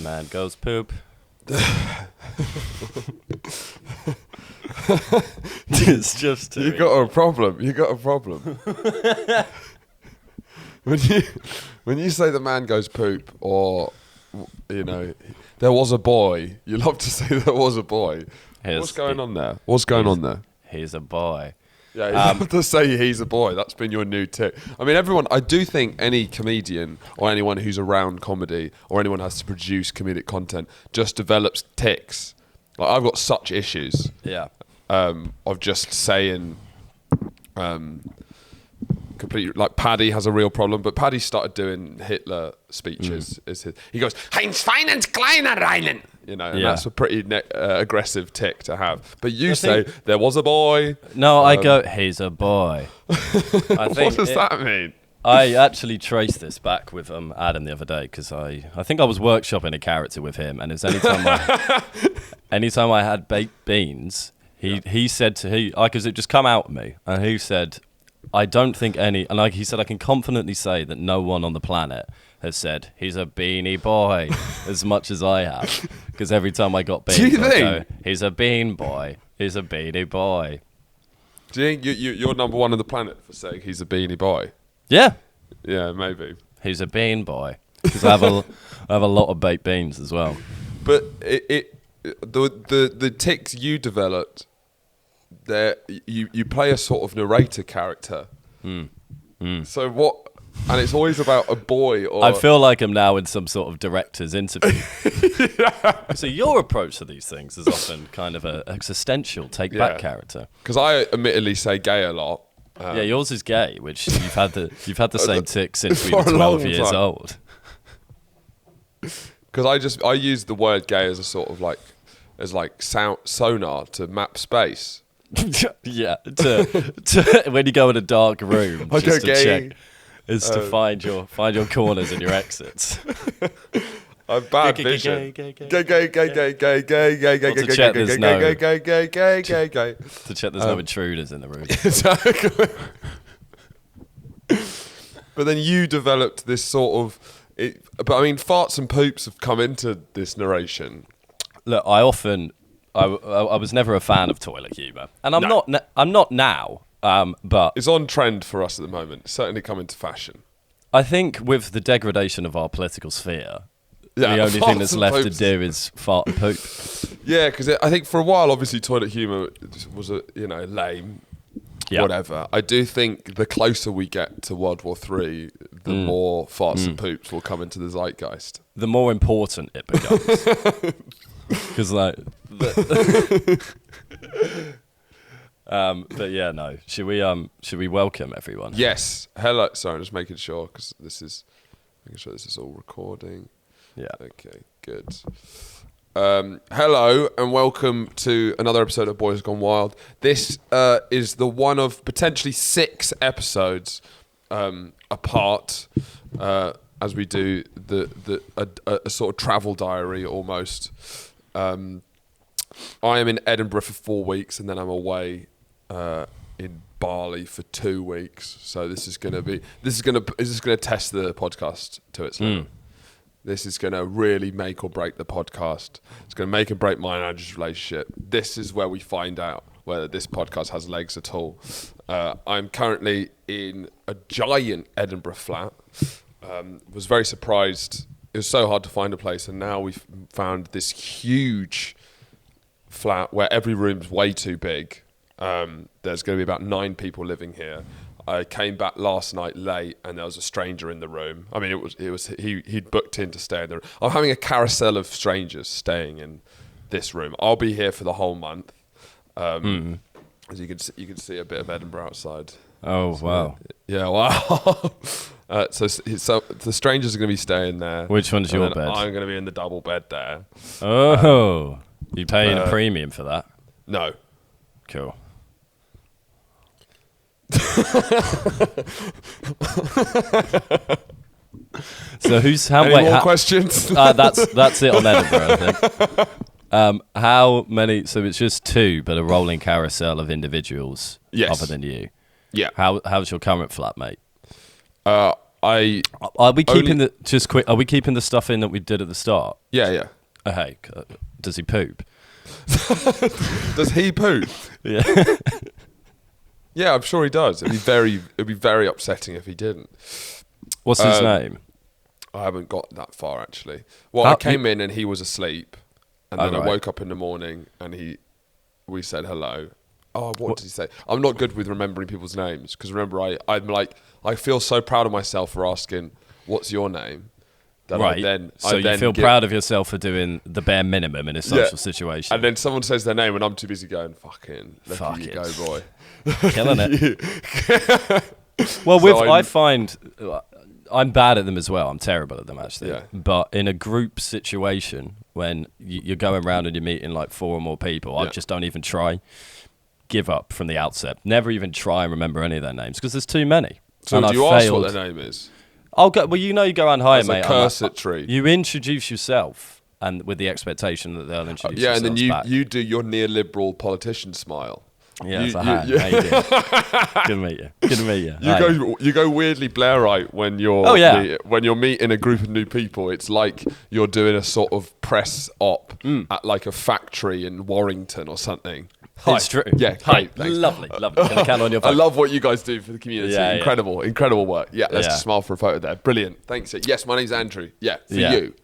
man goes poop. It's just you got a problem. when you say the man goes poop, or there was a boy. You love to say there was a boy. What's going on there? He's a boy. Yeah, you love to say he's a boy. That's been your new tick. I mean, everyone. I do think any comedian or anyone who's around comedy or anyone who has to produce comedic content just develops ticks. Like I've got such issues. Yeah. Of just saying, completely, like Paddy has a real problem, but Paddy started doing Hitler speeches. He goes, Heinz Feinens kleiner Reinen, and that's a pretty aggressive tick to have. But you say there was a boy. No, I go, he's a boy. What does that mean? I actually traced this back with Adam the other day because I think I was workshopping a character with him, and it's anytime I had baked beans. He said because it just come out of me, and he said, I don't think he said I can confidently say that no one on the planet has said he's a beanie boy as much as I have, because every time I got beans, I go, he's a bean boy, he's a beanie boy. Do you think you're number one on the planet for saying he's a beanie boy? Yeah, maybe he's a bean boy because I have a lot of baked beans as well. But the ticks you developed. There, you play a sort of narrator character. So what? And it's always about a boy. Or I feel like I'm now in some sort of director's interview. So your approach to these things is often kind of an existential take-back character. Because I admittedly say gay a lot. Yours is gay, which you've had the same tick since we were 12 years old. Because I use the word gay as a sort of like sound sonar to map space. Yeah, to when you go in a dark room, just to check, is to find your corners and your exits. I've bad vision. Gay. To check there's no intruders in the room. Exactly. But then you developed this sort of. But I mean, farts and poops have come into this narration. Look, I was never a fan of toilet humour, and I'm not now. But it's on trend for us at the moment. It's certainly come into fashion. I think with the degradation of our political sphere, the only thing that's left to do is fart and poop. Yeah, because I think for a while, obviously, toilet humour was lame. Yeah. Whatever. I do think the closer we get to World War III, the more farts and poops will come into the zeitgeist. The more important it becomes. Because but yeah, no. Should we welcome everyone? Yes. Hello. Sorry, I'm just making sure because this is all recording. Yeah. Okay. Good. Hello and welcome to another episode of Boys Gone Wild. This is the one of potentially 6 episodes apart as we do a sort of travel diary almost. I am in Edinburgh for 4 weeks and then I'm away in Bali for 2 weeks. So this is going to test the podcast to its limit. This is going to really make or break the podcast. It's going to make and break mine and Andrew's relationship. This is where we find out whether this podcast has legs at all. I'm currently in a giant Edinburgh flat. Was very surprised. It was so hard to find a place, and now we've found this huge flat where every room's way too big. There's going to be about 9 people living here. I came back last night late, and there was a stranger in the room. I mean, he'd booked in to stay in the room. I'm having a carousel of strangers staying in this room. I'll be here for the whole month. As you can see a bit of Edinburgh outside. Oh, wow. Yeah, wow. So the strangers are going to be staying there. Which one's your bed? I'm going to be in the double bed there. Oh, you paying a premium for that? No. Cool. So Any more questions? That's it on Edinburgh, I think. How many? So it's just 2, but a rolling carousel of individuals other than you. Yeah. How's your current flatmate? Are we keeping Are we keeping the stuff in that we did at the start? Yeah. Hey, does he poop? Does he poop? Yeah. Yeah, I'm sure he does. It'd be very upsetting if he didn't. What's his name? I haven't got that far actually. Well, I came in and he was asleep, and then I woke up in the morning and we said hello. Oh, what did he say? I'm not good with remembering people's names because remember, I'm like, I feel so proud of myself for asking, "What's your name?" Right. You feel proud of yourself for doing the bare minimum in a social situation. And then someone says their name and I'm too busy going, fucking, look at you go, boy. Killing it. Well, I find I'm bad at them as well. I'm terrible at them, actually. Yeah. But in a group situation, when you're going around and you're meeting like 4 or more people, I just don't even try. Give up from the outset. Never even try and remember any of their names because there's too many. So do you ask what their name is? I'll go. Well, you go around hi, mate. Cursory. You introduce yourself, and with the expectation that they'll introduce. Yeah, and then back. you do your neoliberal politician smile. Yes, I have. How you doing? Good to meet you. Good to meet you. You go weirdly Blairite when you're when you're meeting a group of new people. It's like you're doing a sort of press op at like a factory in Warrington or something. Hi. It's true. Yeah, hi. Thanks. Lovely. Can I count on your phone? I love what you guys do for the community. Yeah, incredible work. Yeah, let's just smile for a photo there. Brilliant. Thanks. Yes, my name's Andrew. Yeah, for you.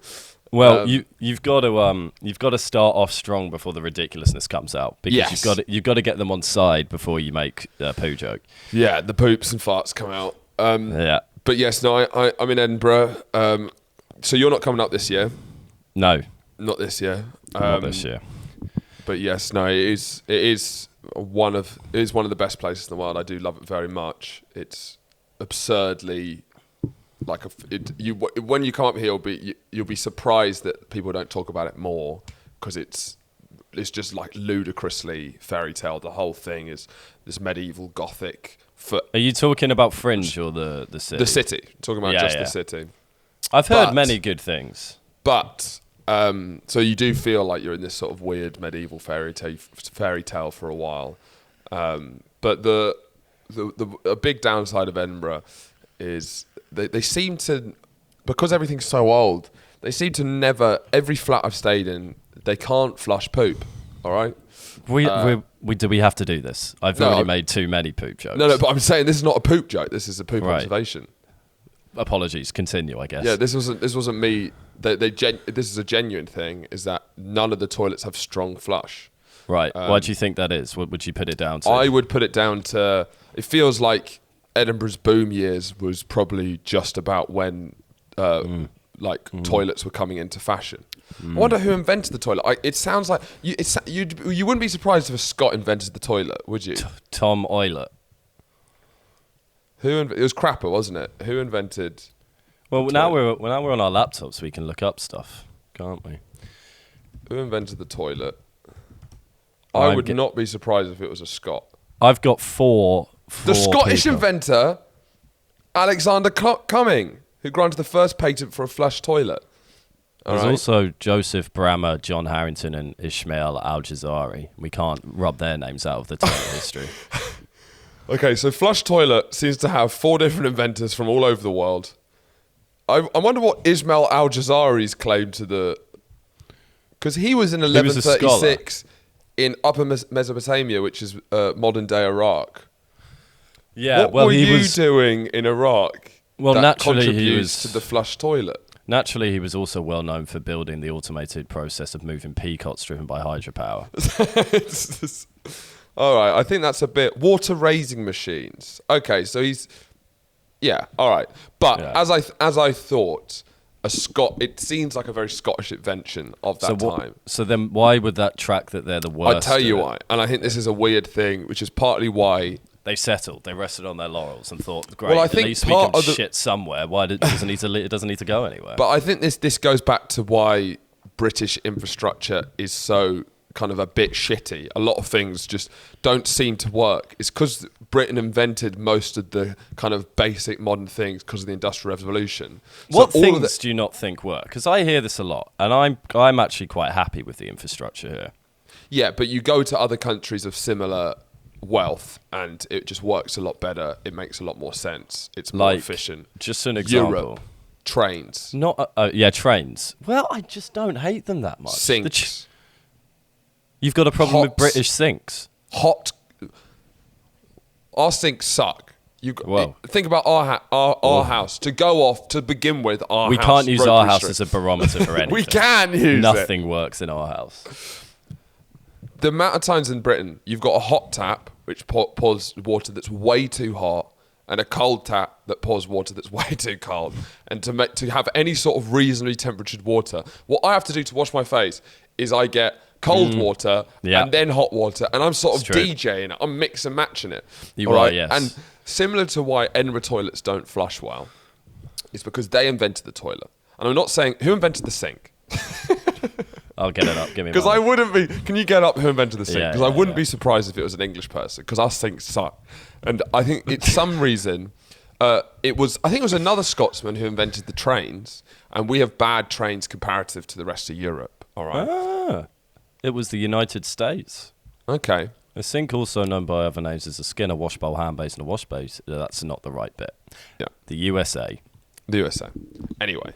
Well, you've got to start off strong before the ridiculously comes out because you've got to get them on side before you make a poo joke. Yeah, the poops and farts come out. But yes, no, I'm in Edinburgh. So you're not coming up this year? No, not this year. Not this year. But yes, no, it is one of the best places in the world. I do love it very much. It's absurdly like when you come up here, you'll be surprised that people don't talk about it more because it's just like ludicrously fairy tale. The whole thing is this medieval Gothic. Are you talking about Fringe or the city? The city. Talking about the city. I've heard many good things, but. So you do feel like you're in this sort of weird medieval fairy tale for a while, but a big downside of Edinburgh is they seem to, because everything's so old, they seem to never, every flat I've stayed in, they can't flush poop. All right. Do we have to do this? I've already made too many poop jokes. No, but I'm saying this is not a poop joke. This is a poop observation. Apologies. Continue, I guess. Yeah, this wasn't me. This is a genuine thing. Is that none of the toilets have strong flush? Right. Why do you think that is? What would you put it down to? I would put it down to. It feels like Edinburgh's boom years was probably just about when toilets were coming into fashion. I wonder who invented the toilet. It sounds like you wouldn't be surprised if a Scot invented the toilet, would you? Tom Eilert. It was Crapper, wasn't it? Who invented? Well, now we're on our laptops. We can look up stuff, can't we? Who invented the toilet? I would not be surprised if it was a Scot. I've got four. The Scottish inventor, Alexander Cumming, who granted the first patent for a flush toilet. There's also Joseph Brammer, John Harrington, and Ismail Al-Jazari. We can't rub their names out of the toilet history. Okay, so flush toilet seems to have 4 different inventors from all over the world. I wonder what Ismail Al-Jazari's claim to the... Because he was in 1136 in Upper Mesopotamia, which is modern-day Iraq. Yeah, what were you doing in Iraq? Well, that naturally he was to the flush toilet. Naturally, he was also well known for building the automated process of moving peacocks driven by hydropower. All right, I think that's a bit water raising machines. Okay, so he's all right. But as I thought, it seems like a very Scottish invention of that time. So then why would that track that they're the worst? I'll tell you why. And I think this is a weird thing, which is partly why they settled. They rested on their laurels and thought, great, well, I think at least we can shit somewhere. Why it doesn't need to go anywhere? But I think this goes back to why British infrastructure is so kind of a bit shitty. A lot of things just don't seem to work. It's because Britain invented most of the kind of basic modern things because of the Industrial Revolution. What things do you not think work? Because I hear this a lot, and I'm actually quite happy with the infrastructure here. Yeah, but you go to other countries of similar wealth, and it just works a lot better. It makes a lot more sense. It's more efficient. Just an example. Europe, trains. Not trains. Well, I just don't hate them that much. Sinks. You've got a problem with British sinks. Our sinks suck. Think about our house. To go off, to begin with, we house. Can't use our house as a barometer for anything. We can use Nothing works in our house. The amount of times in Britain, you've got a hot tap, which pours water that's way too hot, and a cold tap that pours water that's way too cold. And to have any sort of reasonably temperatured water, what I have to do to wash my face is I get cold water and then hot water, and I'm sort of DJing it. I'm mix and matching it. You are, yes. And similar to why Edinburgh toilets don't flush well, is because they invented the toilet. And I'm not saying who invented the sink. I'll get it up. Give me. Because I wouldn't be. Can you get up who invented the sink? Because I wouldn't be be surprised if it was an English person. Because our sinks suck, and I think it's some reason. I think it was another Scotsman who invented the trains, and we have bad trains comparative to the rest of Europe. All right. It was the United States. Okay. A sink, also known by other names as a skin, a wash bowl, hand base, and a wash base. That's not the right bit. Yeah. The USA. The USA. Anyway,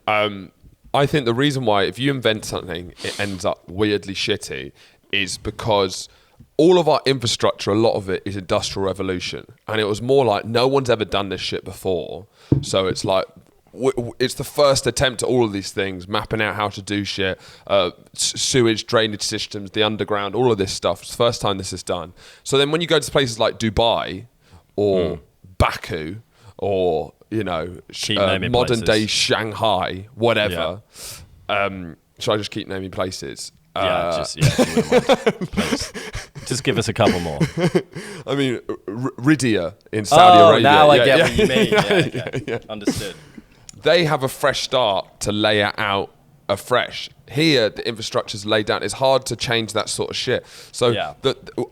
I think the reason why, if you invent something, it ends up weirdly shitty, is because all of our infrastructure, a lot of it is industrial revolution. And it was more like, no one's ever done this shit before. So it's like, it's the first attempt at all of these things, mapping out how to do shit, sewage, drainage systems, the underground, all of this stuff. It's the first time this is done. So then when you go to places like Dubai or Baku or, modern day Shanghai, whatever. Should I just keep naming places? If you wouldn't mind. Please. Just give us a couple more. I mean, Riyadh in Saudi Arabia. Now I get what you mean. Yeah. Understood. They have a fresh start to lay it out afresh. Here, the infrastructure's laid down. It's hard to change that sort of shit. So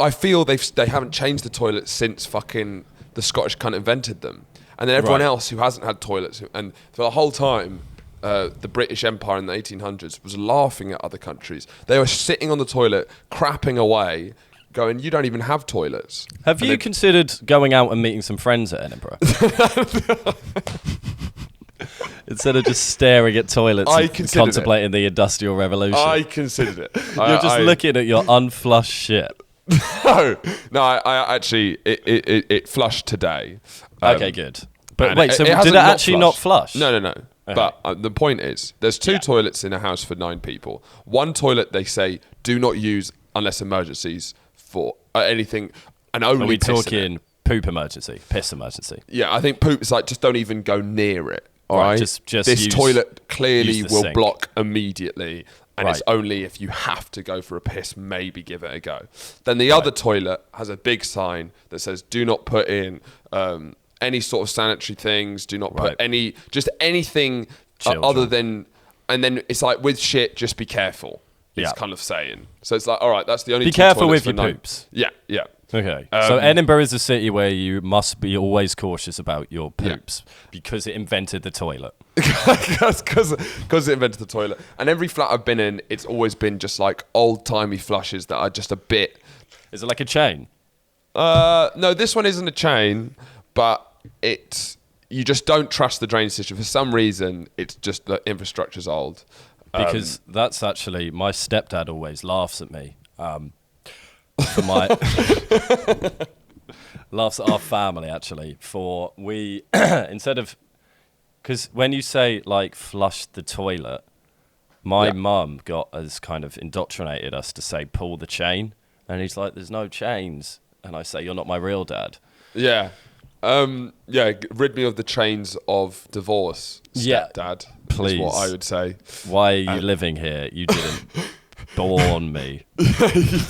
I feel they haven't changed the toilets since fucking the Scottish cunt invented them. And then everyone else who hasn't had toilets, and for the whole time, the British Empire in the 1800s was laughing at other countries. They were sitting on the toilet, crapping away, going, you don't even have toilets. Have you considered going out and meeting some friends at Edinburgh? Instead of just staring at toilets and contemplating the Industrial Revolution. I considered it. You're just looking at your unflushed shit. No, I actually, it flushed today. Okay, good. But wait, so did it actually not flush? No. Okay. But the point is, there's two toilets in a house for 9 people. One toilet they say do not use unless emergencies for anything, and only. Are we talking poop emergency, piss emergency? Yeah, I think poop is like just don't even go near it. All right. Just this toilet clearly will sink. block immediately, and it's only if you have to go for a piss, maybe give it a go. Then the other toilet has a big sign that says do not put in any sort of sanitary things, do not put anything other than, and then it's like with shit, just be careful. It's kind of saying. So it's like, all right, that's the only. Be careful with your poops. Yeah. Okay. So Edinburgh is a city where you must be always cautious about your poops because it invented the toilet. Because it invented the toilet. And every flat I've been in, it's always been just like old-timey flushes that are just a bit. Is it like a chain? No, this one isn't a chain, but you just don't trust the drainage system. For some reason, it's just the infrastructure's old. Because that's actually, my stepdad always laughs at me. For my laughs at our family actually for we instead of, because when you say like flush the toilet, my mum got us kind of indoctrinated us to say pull the chain, and he's like there's no chains, and I say you're not my real dad. Rid me of the chains of divorce, stepdad. Please, is what I would say. Why are you living here? You didn't born me. You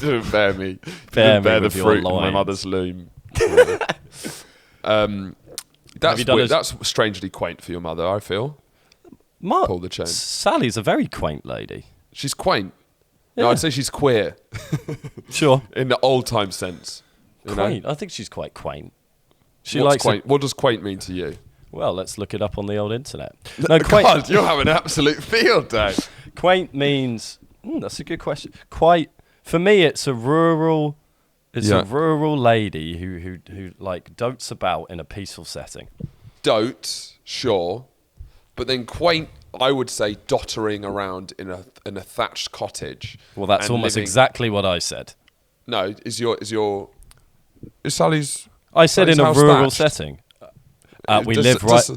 didn't bear me. Bear the fruit in my mother's loom. That's strangely quaint for your mother, I feel. Pull the chain. Sally's a very quaint lady. She's quaint. Yeah. No, I'd say she's queer. Sure. In the old time sense. Quaint. I think she's quite quaint. What does quaint mean to you? Well, let's look it up on the old internet. No, quaint. God, you're having an absolute field day. Quaint means... that's a good question. For me, it's a rural It's a rural lady who like dotes about in a peaceful setting. Dotes, sure, but then quaint, I would say, dottering around in a thatched cottage. Well, that's almost exactly what I said. No, is Sally's? I said Sally's in a house rural thatched? setting.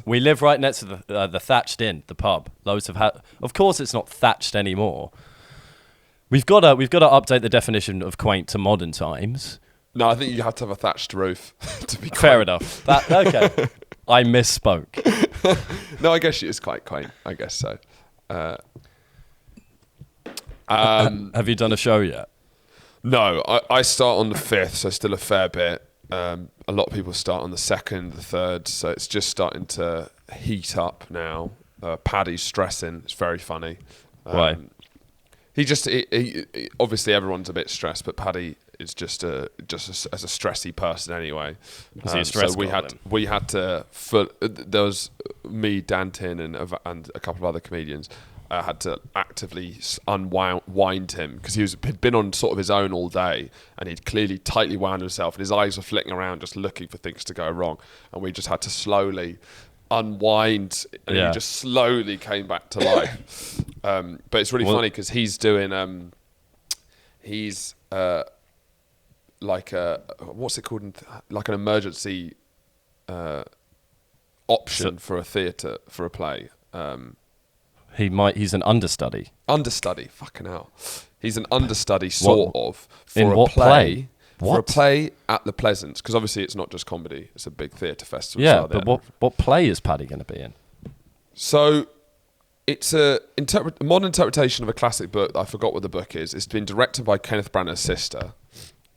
We live right next to the Thatched Inn, the pub. Loads of of course, it's not thatched anymore. We've got to update the definition of quaint to modern times. No, I think you have to have a thatched roof to be quaint. Fair enough. Okay. I misspoke. No, I guess she is quite quaint. I guess so. Have you done a show yet? No, I start on the 5th, so still a fair bit. A lot of people start on the 2nd, the 3rd, so it's just starting to heat up now. Paddy's stressing. It's very funny. Why? He obviously everyone's a bit stressed, but Paddy is just as a stressy person anyway. Is he a stress so we had to there was me, Dan Tin, and a couple of other comedians had to actively unwind him because he'd been on sort of his own all day, and he'd clearly tightly wound himself, and his eyes were flicking around just looking for things to go wrong, and we just had to slowly unwind, and he just slowly came back to life. But it's really funny because he's doing like a what's it called, like an emergency option for a theatre, for a play. He's an understudy. Understudy, fucking hell. He's an understudy sort of for in a what play? For a play at the Pleasance, because obviously it's not just comedy; it's a big theatre festival. Yeah, but what play is Paddy going to be in? So it's a modern interpretation of a classic book. I forgot what the book is. It's been directed by Kenneth Branagh's sister.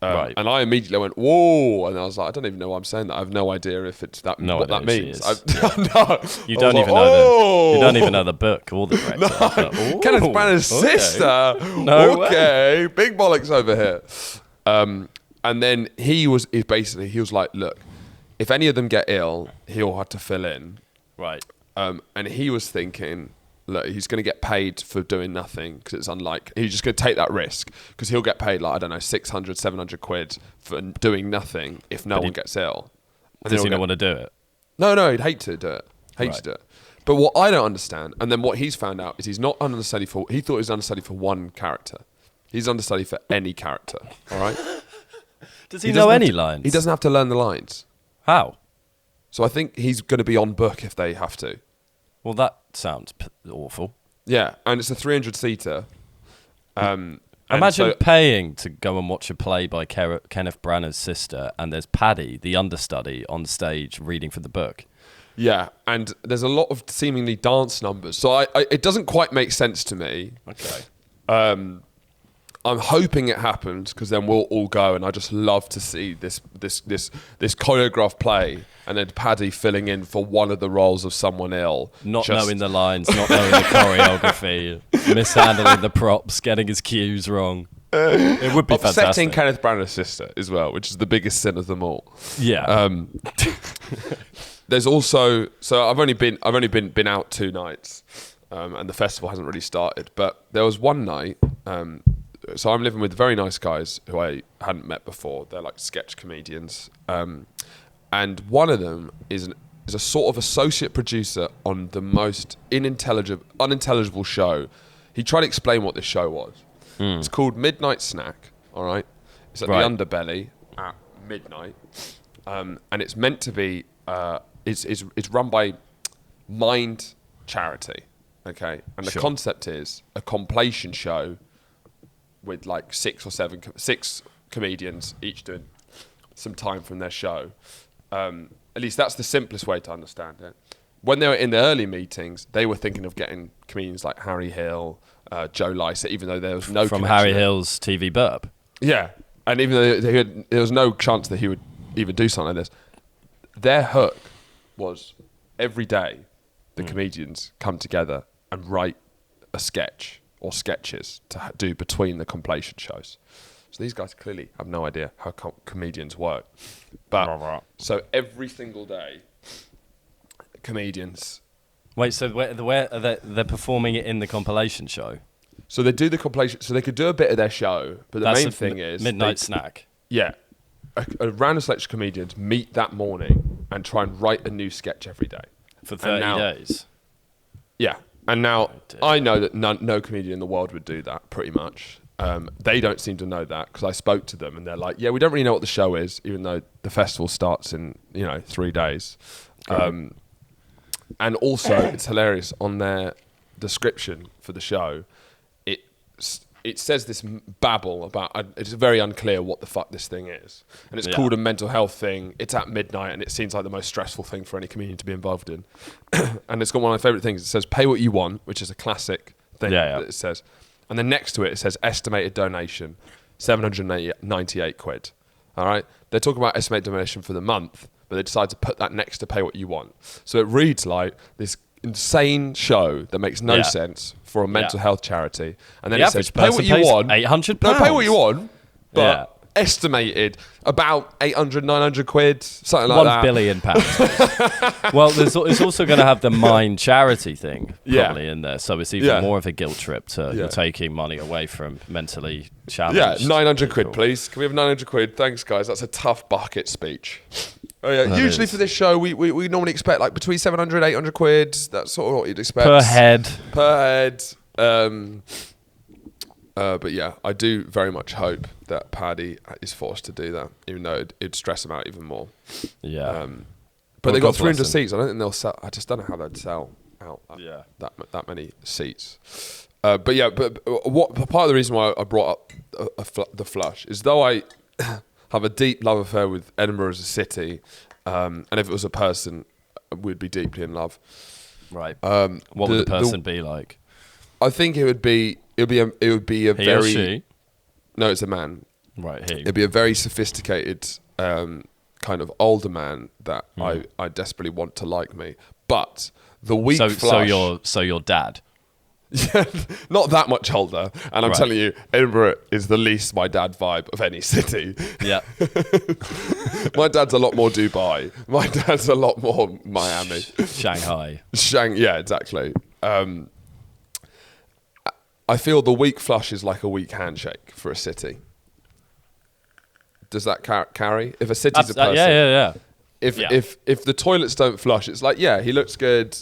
Right. And I immediately went, whoa, and I was like, I don't even know why I'm saying that. I have no idea if it's that what that means. No. You don't even know the book or the director. No. Kenneth Branagh's sister. No way. Big bollocks over here. And then he was like, look, if any of them get ill, he'll have to fill in. Right. And he was thinking, look, he's going to get paid for doing nothing because it's unlikely. He's just going to take that risk because he'll get paid, like, I don't know, 600, 700 quid for doing nothing if no one gets ill. And does he not want to do it? No, he'd hate to do it. To do it. But what I don't understand, and then what he's found out, is he's not understudy for, he thought he was understudy for one character. He's understudy for any character, all right? Does he know any lines? He doesn't have to learn the lines. How? So I think he's going to be on book if they have to. Well, that sounds awful. Yeah, and it's a 300-seater. Imagine paying to go and watch a play by Kenneth Branagh's sister, and there's Paddy, the understudy, on stage reading from the book. Yeah, and there's a lot of seemingly dance numbers. So it doesn't quite make sense to me. Okay. I'm hoping it happens because then we'll all go, and I just love to see this choreographed play, and then Paddy filling in for one of the roles of someone ill, not knowing the lines, not knowing the choreography, mishandling the props, getting his cues wrong. It would be upsetting fantastic. Kenneth Branagh's sister as well, which is the biggest sin of them all. Yeah. There's also, so I've only been out 2 nights, and the festival hasn't really started. But there was one night. So I'm living with very nice guys who I hadn't met before. They're like sketch comedians, and one of them is a sort of associate producer on the most unintelligible show. He tried to explain what this show was. It's called Midnight Snack. All right, it's at the Underbelly at midnight, and it's meant to be. It's run by Mind Charity. Okay, and the concept is a compilation show with like 6 comedians each doing some time from their show. At least that's the simplest way to understand it. When they were in the early meetings, they were thinking of getting comedians like Harry Hill, Joe Lycett, even though there was no from Harry Hill's TV Burp. Yeah, and even though there was no chance that he would even do something like this, their hook was every day the comedians come together and write a sketch or sketches to do between the compilation shows. So these guys clearly have no idea how comedians work. But so every single day, comedians. Wait, so where are they're performing it in the compilation show? So they do the compilation. So they could do a bit of their show, but the main thing is Midnight Snack. Yeah, a random selection of comedians meet that morning and try and write a new sketch every day. For 30 days? Yeah. And now, dear. I know that no comedian in the world would do that, pretty much. They don't seem to know that, because I spoke to them and they're like, yeah, we don't really know what the show is, even though the festival starts in 3 days. And also, it's hilarious, on their description for the show, it says this babble about, it's very unclear what the fuck this thing is. And it's called a mental health thing. It's at midnight, and it seems like the most stressful thing for any comedian to be involved in. And it's got one of my favourite things. It says, pay what you want, which is a classic thing that it says. And then next to it, it says, estimated donation, 798 quid. All right? They're talking about estimated donation for the month, but they decide to put that next to pay what you want. So it reads like this insane show that makes no sense for a mental health charity, and then it says pay what you want, £800. no, pay what you want, but estimated about 800, 900 quid, something like that. £1 billion. Well, it's also going to have the Mind charity thing probably in there, so it's even more of a guilt trip to you're taking money away from mentally challenged. 900 quid, please. Can we have 900 quid? Thanks, guys. That's a tough bucket speech. Usually for this show, we normally expect like between 700, 800 quid. That's sort of what you'd expect. Per head. But yeah, I do very much hope that Paddy is forced to do that, even though it'd stress him out even more. Yeah. But they got 300 seats. I don't think they'll sell. I just don't know how they'd sell out that many seats. But what part of the reason why I brought up the Flush is, though I have a deep love affair with Edinburgh as a city, and if it was a person, we'd be deeply in love. Right. What would the person be like? I think it would be a he very. Or she? No, it's a man. Right. He. It'd be a very sophisticated kind of older man that I desperately want to like me. But the weak Flush. So your dad. Yeah, not that much older, and I'm telling you, Edinburgh is the least my dad vibe of any city. Yeah. My dad's a lot more Dubai. My dad's a lot more Miami. Shanghai. Yeah, exactly. I feel the weak Flush is like a weak handshake for a city. Does that carry? If a city's a person... Yeah. If the toilets don't flush, it's like, yeah, he looks good,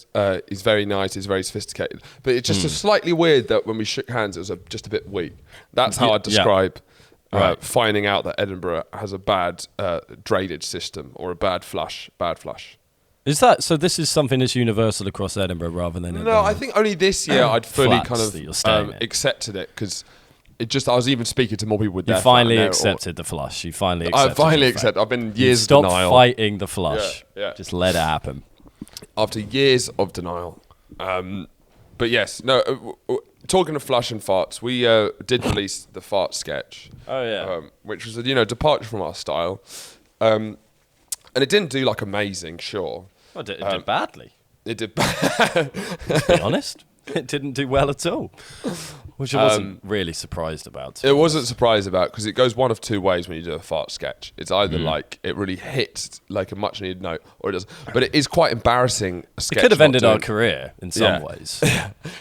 he's very nice, he's very sophisticated. But it's just slightly weird that when we shook hands, it was just a bit weak. That's how I'd describe finding out that Edinburgh has a bad drainage system or a bad flush. Is that so? This is something that's universal across Edinburgh rather than... No, I think only this year I'd fully kind of accepted it, because... I was even speaking to more people with You finally accepted the flush. You finally accepted. I finally accepted. I've been years of denial. Stop fighting the flush. Yeah. Just let it happen. After years of denial. But yes, no. Talking of flush and farts, we did release the fart sketch. Oh yeah. Which was a departure from our style, and it didn't do like amazing. Sure. Well, it did badly. It did. To be honest, it didn't do well at all. Which I wasn't really surprised about. It wasn't surprised about, because it goes one of two ways when you do a fart sketch. It's either like it really hits like a much needed note, or it doesn't. But it is quite embarrassing. A sketch it could have ended our career in some ways.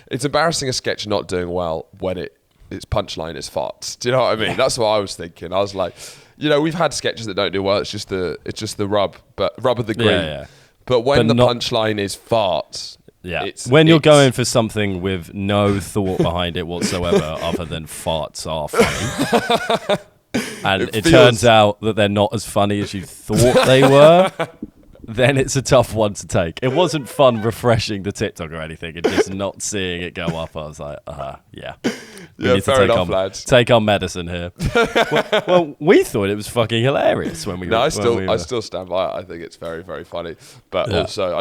It's embarrassing a sketch not doing well when its punchline is farts. Do you know what I mean? That's what I was thinking. I was like, we've had sketches that don't do well. It's just the rub of the green. Yeah. But when the punchline is farts. Yeah, when you're going for something with no thought behind it whatsoever other than farts are funny, and it turns out that they're not as funny as you thought they were, then it's a tough one to take. It wasn't fun refreshing the TikTok or anything, and just not seeing it go up. I was like, yeah. We need fair enough, lads. Take our medicine here. well, we thought it was fucking hilarious when we. No, I still stand by it. I think it's very, very funny. But also,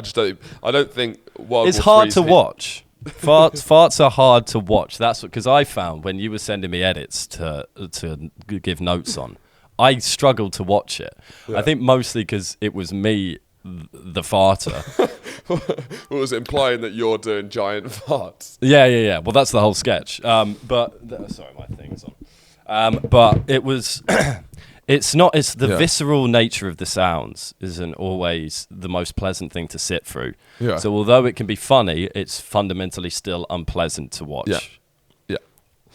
I don't think. It's hard to watch. Farts are hard to watch. That's because I found when you were sending me edits to give notes on, I struggled to watch it. Yeah. I think mostly because it was me, the farter. Was it implying that you're doing giant farts? Yeah. Well, that's the whole sketch. Sorry, my thing's on. But it was. It's not. It's the visceral nature of the sounds isn't always the most pleasant thing to sit through. Yeah. So although it can be funny, it's fundamentally still unpleasant to watch. Yeah.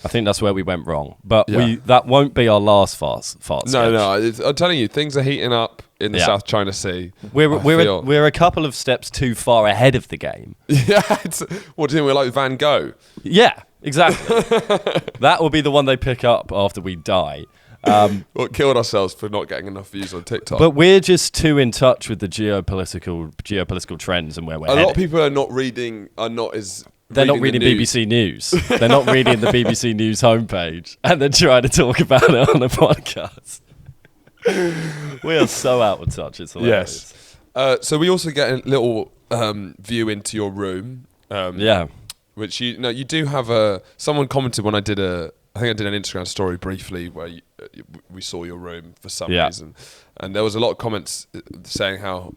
I think that's where we went wrong. But Yeah. that won't be our last fart sketch. No. I'm telling you, things are heating up in the Yeah. South China Sea. We're a couple of steps too far ahead of the game. Yeah. What do you think? We're like Van Gogh. Yeah, exactly. That will be the one they pick up after we die. What killed ourselves for not getting enough views on TikTok. But we're just too in touch with the geopolitical trends and where we're A headed. lot of people are not reading. They're not reading the news. BBC News. They're not reading the BBC News homepage, and they're trying to talk about it on a podcast. We are so out of touch. It's hilarious. Yes. So we also get a little view into your room. Yeah. Which you do have someone commented when I think I did an Instagram story briefly where we saw your room for some reason, and there was a lot of comments saying how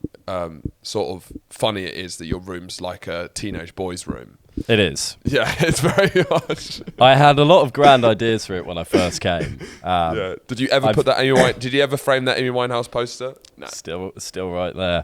sort of funny it is that your room's like a teenage boy's room. It is. Yeah, it's very much. I had a lot of grand ideas for it when I first came. Yeah. Did you ever put that Did you ever frame that Amy Winehouse poster? No. Still right there.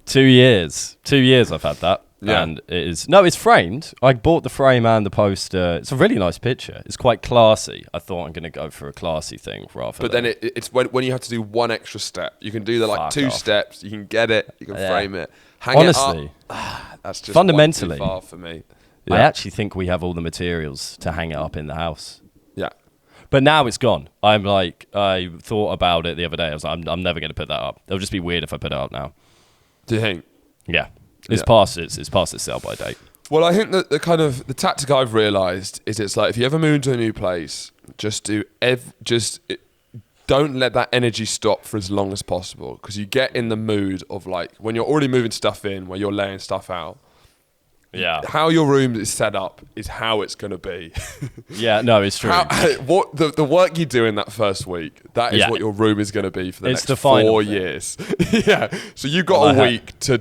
2 years. 2 years I've had that. Yeah. And it's framed. I bought the frame and the poster. It's a really nice picture. It's quite classy. I thought I'm going to go for a classy thing rather But than... then it's when you have to do one extra step. You can do Fuck two off. steps. You can get it. You can frame it. Hang Honestly, it up. That's just fundamentally, one too far for me. I actually think we have all the materials to hang it up in the house. Yeah. But now it's gone. I thought about it the other day. I was like, I'm never going to put that up. It'll just be weird if I put it up now. Do you think? Yeah. It's past its sell by date. Well, I think that the tactic I've realised is it's like if you ever move into a new place, don't let that energy stop for as long as possible, because you get in the mood of like when you're already moving stuff in, where you're laying stuff out. Yeah. How your room is set up is how it's going to be. Yeah, no, it's true. What the work you do in that first week, that is what your room is going to be for the next 4 years. Yeah. So you've got a week to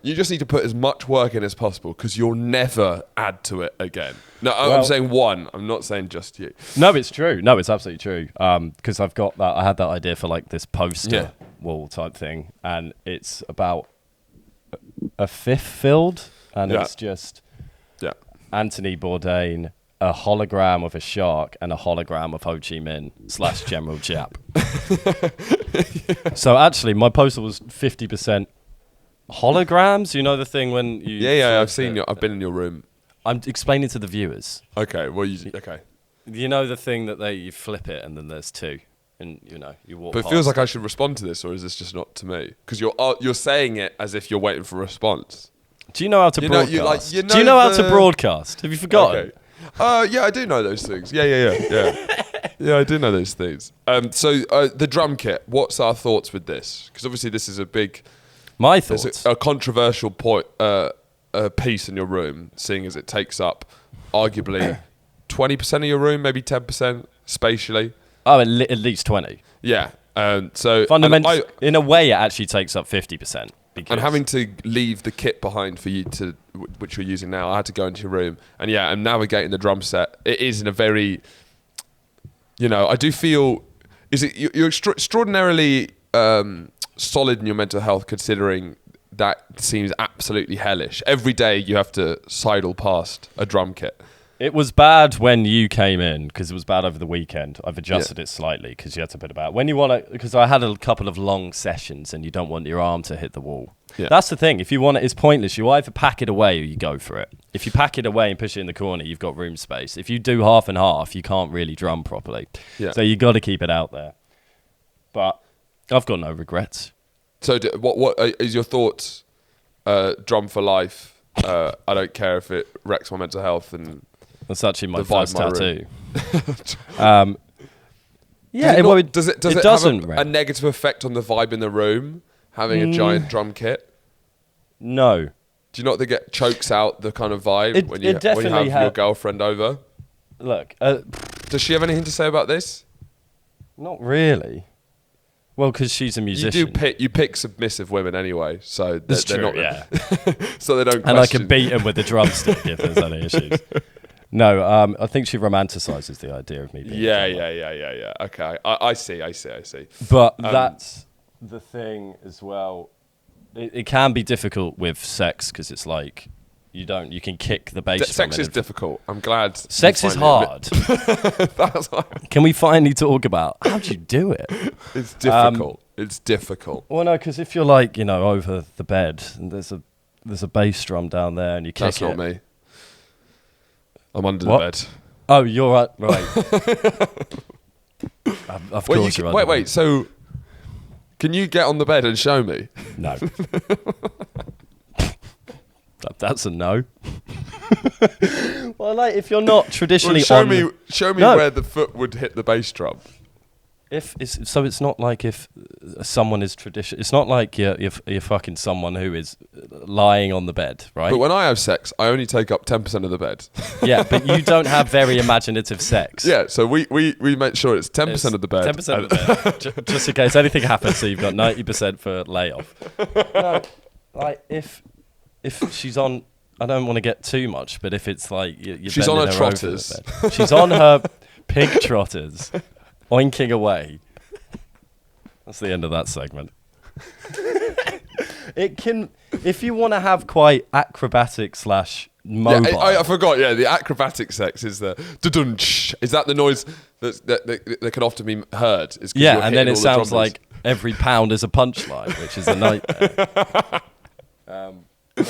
you just need to put as much work in as possible, because you'll never add to it again. No, I'm saying one. I'm not saying just you. No, it's true. No, it's absolutely true. Because I've got that. I had that idea for like this poster wall type thing, and it's about a fifth filled. And it's just Anthony Bourdain, a hologram of a shark, and a hologram of Ho Chi Minh / General Jap. So actually, my poster was 50% holograms. You know the thing when you... Yeah, I've been in your room. I'm explaining to the viewers. Okay, well, okay. You know the thing that you flip it and then there's two. And, you walk But it feels like I should respond to this, or is this just not to me? Because you're saying it as if you're waiting for a response. Do you know how to broadcast? Do you know how to broadcast? Have you forgotten? Okay. Yeah, I do know those things. Yeah. Yeah, I do know those things. So the drum kit, what's our thoughts with this? Because obviously this is a big... My thoughts? a controversial piece in your room, seeing as it takes up arguably 20% of your room, maybe 10% spatially. Oh, at least 20. Yeah. So fundamentally, in a way, it actually takes up 50%. And having to leave the kit behind for you which you're using now, I had to go into your room, and I'm navigating the drum set. It is in a very, I do feel, you're extraordinarily solid in your mental health, considering that seems absolutely hellish. Every day you have to sidle past a drum kit. It was bad when you came in, because it was bad over the weekend. I've adjusted it slightly because you had to put it back. When you want to, because I had a couple of long sessions and you don't want your arm to hit the wall. Yeah. That's the thing. If you want it, it's pointless. You either pack it away or you go for it. If you pack it away and push it in the corner, you've got room space. If you do half and half, you can't really drum properly. Yeah. So you got to keep it out there. But I've got no regrets. So what is your thoughts? Drum for life. I don't care if it wrecks my mental health and... That's actually my first tattoo. Does it have a negative effect on the vibe in the room, having a giant drum kit? No. Do you not think it chokes out the kind of vibe when you have your girlfriend over? Look. Does she have anything to say about this? Not really. Well, because she's a musician. You pick submissive women anyway, so they're not. Yeah. So they don't. And I can beat them with the drumstick if there's any issues. No, I think she romanticizes the idea of me being Yeah. Okay, I see. But that's the thing as well. It can be difficult with sex because it's like You don't. You can kick the bass drum. Sex is difficult. I'm glad. Sex is hard. That's Can we finally talk about how do you do it? It's difficult. It's difficult. Well, no, because if you're like, over the bed and there's a bass drum down there and you kick That's it. not me. I'm under What? the bed. Oh, you're right. Of course you're under wait. So, can you get on the bed and show me? No. That's a no. Well, like if you're not traditionally show me where the foot would hit the bass drum. It's not like if someone is tradition. It's not like you're fucking someone who is lying on the bed, right? But when I have sex, I only take up 10% of the bed. Yeah, but you don't have very imaginative sex. Yeah, so we make sure it's 10% of the bed. 10% of the bed, just in case anything happens. So you've got 90% for layoff. No, like if she's on, I don't want to get too much, but if it's like you're she's on her bending trotters. over the bed. She's on her pig trotters, oinking away. That's the end of that segment. It can, if you want to have quite acrobatic / mobile. Yeah, I forgot. Yeah, the acrobatic sex is the dudunch. Is that the noise that can often be heard? Yeah, and then it sounds like every pound is a punchline, which is a nightmare.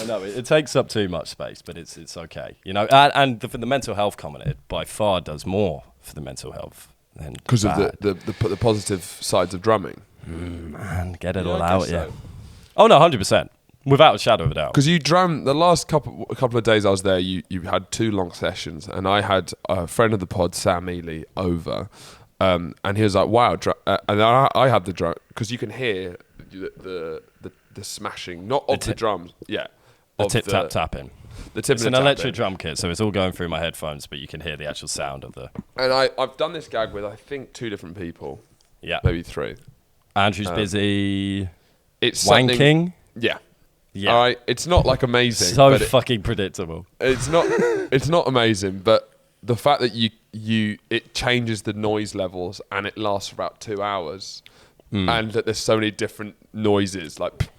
No, it takes up too much space, but it's okay, And for the mental health comment, it by far does more for the mental health than because of the positive sides of drumming. Man, get it all out, yeah. Oh no, 100%, without a shadow of a doubt. Because you drum the last couple of days I was there. You had 2 long sessions, and I had a friend of the pod, Sam Ely, over, and he was like, "Wow!" And I had the drum because you can hear the smashing, not of the drums, yeah. The tip-tap tapping. It's an electric drum kit, so it's all going through my headphones, but you can hear the actual sound of the... And I've done this gag with, I think, 2 different people. Yeah. Maybe 3. Andrew's busy... It's wanking? Yeah. Yeah. All right. It's not, like, amazing. So fucking predictable. It's not amazing, but the fact that it changes the noise levels and it lasts for about 2 hours, and that there's so many different noises, like...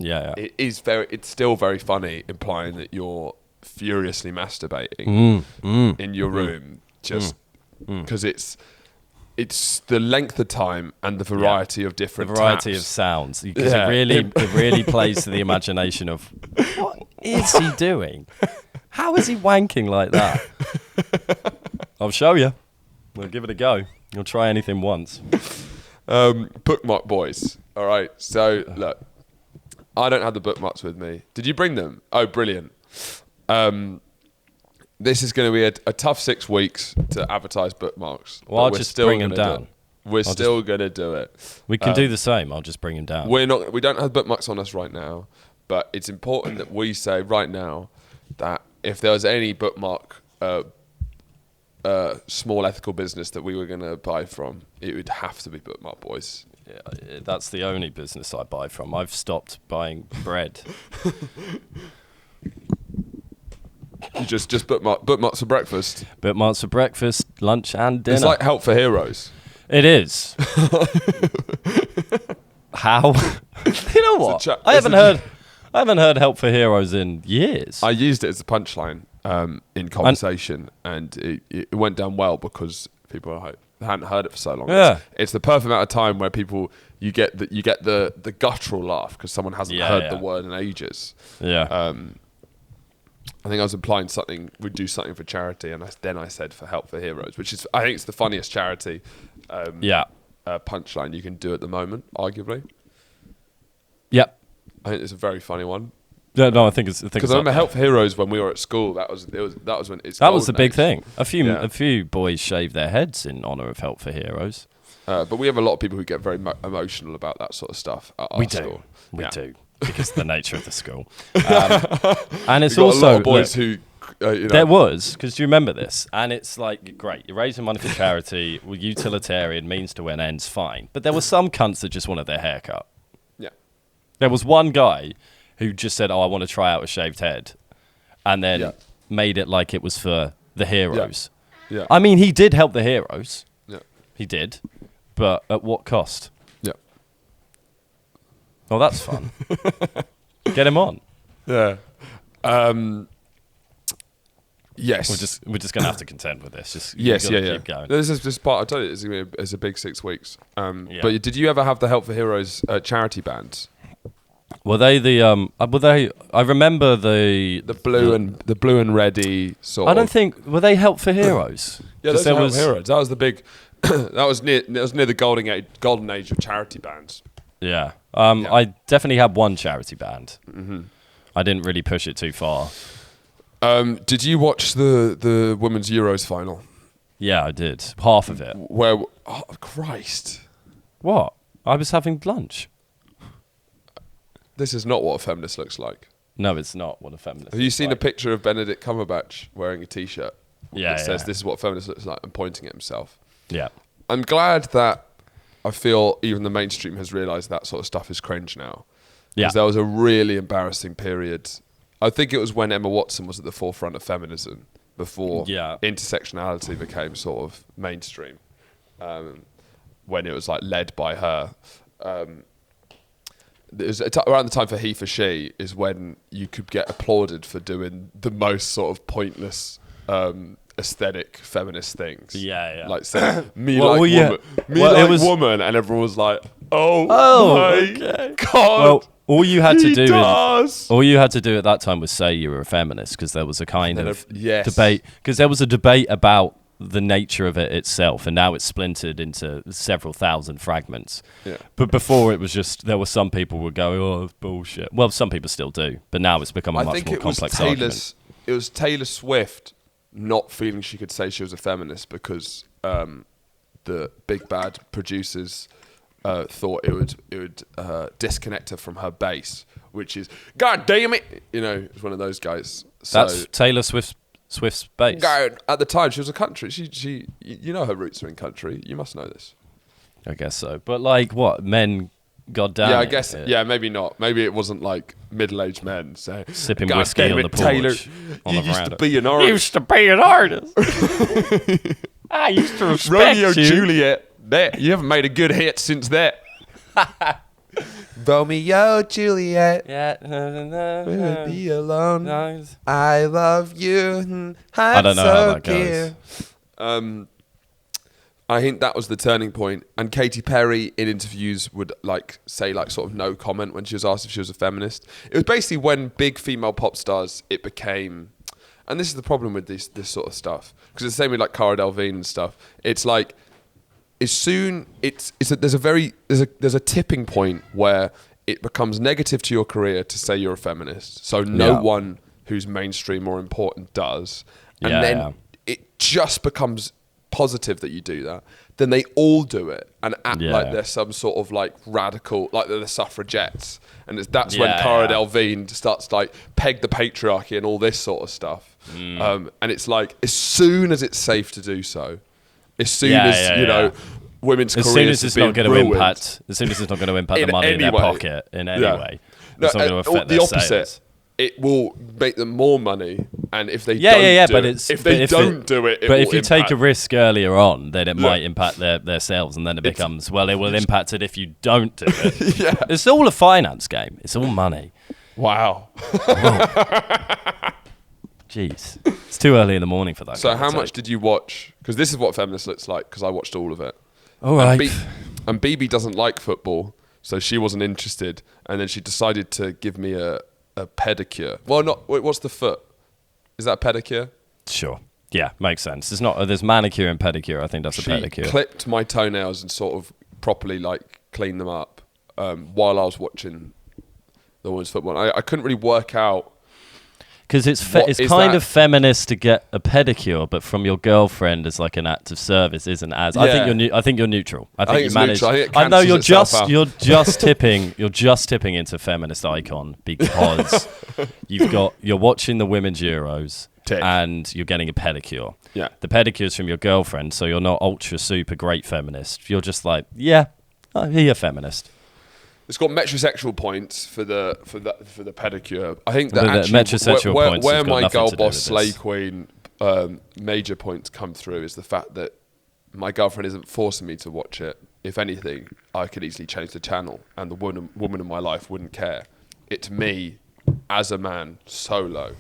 Yeah. It's still very funny, implying that you're furiously masturbating in your room, just because it's the length of time and the variety of different variety taps. of sounds. Because it really plays to the imagination of what is he doing? How is he wanking like that? I'll show you. We'll give it a go. You'll try anything once. Bookmark boys. All right. So look. I don't have the bookmarks with me. Did you bring them? Oh, brilliant. This is going to be a tough 6 weeks to advertise bookmarks. Well, I'll just bring them down. We're still going to do it. We can do the same. I'll just bring them down. We don't have bookmarks on us right now, but it's important that we say right now that if there was any bookmark small ethical business that we were going to buy from, it would have to be Bookmark Boys. Yeah, that's the only business I buy from. I've stopped buying bread. You just bookmarks for breakfast. Bookmarks for breakfast, lunch, and dinner. It's like Help for Heroes. It is. How? You know what? I haven't heard Help for Heroes in years. I used it as a punchline in conversation, and it went down well because people hadn't heard it for so long. Yeah. It's the perfect amount of time where you get the guttural laugh because someone hasn't heard the word in ages. Yeah. I think I was implying we'd do something for charity, and then I said for Help for Heroes, which is, I think it's the funniest charity punchline you can do at the moment, arguably. Yep. I think it's a very funny one. Yeah, no, I think it's because I remember Help for Heroes when we were at school. That was when it's that was the big age. thing. A few boys shave their heads in honor of Help for Heroes. But we have a lot of people who get very emotional about that sort of stuff at our school. We do. Because of the nature of the school. And it's also... a lot of boys who... There was, because do you remember this? And it's like, great, you're raising money for charity, utilitarian, means to win ends, fine. But there were some cunts that just wanted their hair cut. Yeah. There was one guy who just said, I want to try out a shaved head. And then made it like it was for the heroes. Yeah. I mean, he did help the heroes. Yeah. He did. But at what cost? Yeah. Oh, that's fun. Get him on. Yeah. Yes. We're just gonna have to contend with this. Just Yes, yeah. Keep going. This is just part. I told you it's gonna be it's a big 6 weeks. Yeah. But did you ever have the Help for Heroes charity bands? Were they the? Were they? I remember the blue and reddy sort. I don't think were they Help for Heroes. Yeah, those were Help for Heroes. That was the big. that was near the golden age of charity bands. Yeah. I definitely had one charity band. Mm-hmm. I didn't really push it too far. Did you watch the Women's Euros final? Yeah, I did. Half of it. Where? Oh, Christ. What? I was having lunch. This is not what a feminist looks like. No, it's not what a feminist Have you seen like. a picture of Benedict Cumberbatch wearing a T-shirt? Yeah, That says, "This is what a feminist looks like," and pointing at himself. Yeah. I'm glad that I feel even the mainstream has realised that sort of stuff is cringe now. Yeah. Because there was a really embarrassing period. I think it was when Emma Watson was at the forefront of feminism before intersectionality became sort of mainstream. When it was like led by her. It was around the time for he for she is when you could get applauded for doing the most sort of pointless aesthetic feminist things. Yeah. Like saying woman, and everyone was like, "Oh my God!" Well, all you had to do at that time was say you were a feminist, because there was a kind of debate. Because there was a debate about the nature of it itself, and now it's splintered into several thousand fragments. Yeah. But before it was just, there were some people would go, "Oh, it's bullshit." Well, some people still do, but now it's become a much more complex argument. It was Taylor Swift not feeling she could say she was a feminist because the big bad producers thought it would disconnect her from her base, which is, God damn it, it's one of those guys. That's Taylor Swift's base. At the time, she was a country. She her roots are in country. You must know this. I guess so. But like what? Men, goddamn. Yeah, I guess. Yeah, maybe not. Maybe it wasn't like middle-aged men saying, sipping whiskey on the porch. Taylor, you used to be an artist. Used to be an artist. I used to respect Romeo you. Juliet. You haven't made a good hit since that. Romeo Juliet. Yeah. We'll be alone. I love you. I don't know how that goes. I think that was the turning point. And Katy Perry in interviews would say sort of no comment when she was asked if she was a feminist. It was basically when big female pop stars, it became, and this is the problem with this sort of stuff, because it's the same with like Cara Delevingne and stuff. It's like, as soon there's a tipping point where it becomes negative to your career to say you're a feminist. So no one who's mainstream or important does, and then it just becomes positive that you do that. Then they all do it and act like they're some sort of like radical, like they're the suffragettes, and that's when Cara Delevingne starts like peg the patriarchy and all this sort of stuff. And it's like, as soon as it's safe to do so. As soon as women's careers soon as it's not going to impact, as soon as it's not going to impact the money in their pocket in any way, it's not going to affect the their opposite. sales. It will make them more money, and if they don't do it, but if you take a risk earlier on, then it might impact their sales, and then it becomes, well, it will impact it if you don't do it. It's all a finance game. It's all money. Wow. Jeez, it's too early in the morning for that. So how much did you watch? Because this is what feminist looks like, because I watched all of it. All right. And BB doesn't like football, so she wasn't interested, and then she decided to give me a pedicure. Well, what's the foot? Is that a pedicure? Sure. Yeah, makes sense. There's manicure and pedicure. I think that's a pedicure. She clipped my toenails and sort of properly cleaned them up while I was watching the women's football. I couldn't really work out. Because it's kind of feminist to get a pedicure, but from your girlfriend as like an act of service isn't as. Yeah. I think you're neutral. I think you manage. I know you're just tipping into feminist icon because you're watching the Women's Euros and you're getting a pedicure. Yeah, the pedicure's from your girlfriend, so you're not ultra super great feminist. You're just like, you're a feminist. It's got metrosexual points for the pedicure. I think that actually metrosexual points where my girl boss slay queen major points come through is the fact that my girlfriend isn't forcing me to watch it. If anything, I could easily change the channel, and the woman in my life wouldn't care. It's me as a man solo